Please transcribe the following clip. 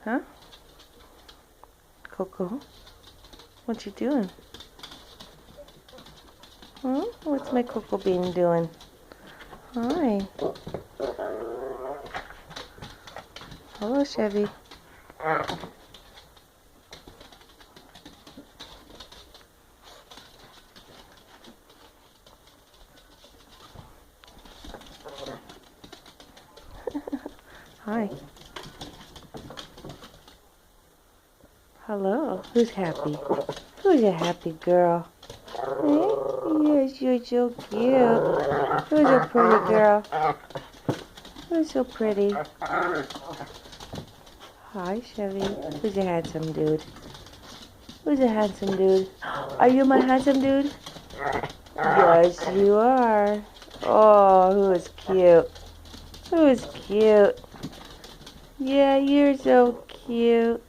Huh? Coco? What you doing? What's my Coco Bean doing? Hi. Hello, Chevy. Hi. Hello. Who's happy? Who's a happy girl? Eh? Yes, you're so cute. Who's a pretty girl? Who's so pretty? Hi, Chevy. Who's a handsome dude? Who's a handsome dude? Are you my handsome dude? Yes, you are. Oh, who's cute? Who's cute? Yeah, you're so cute.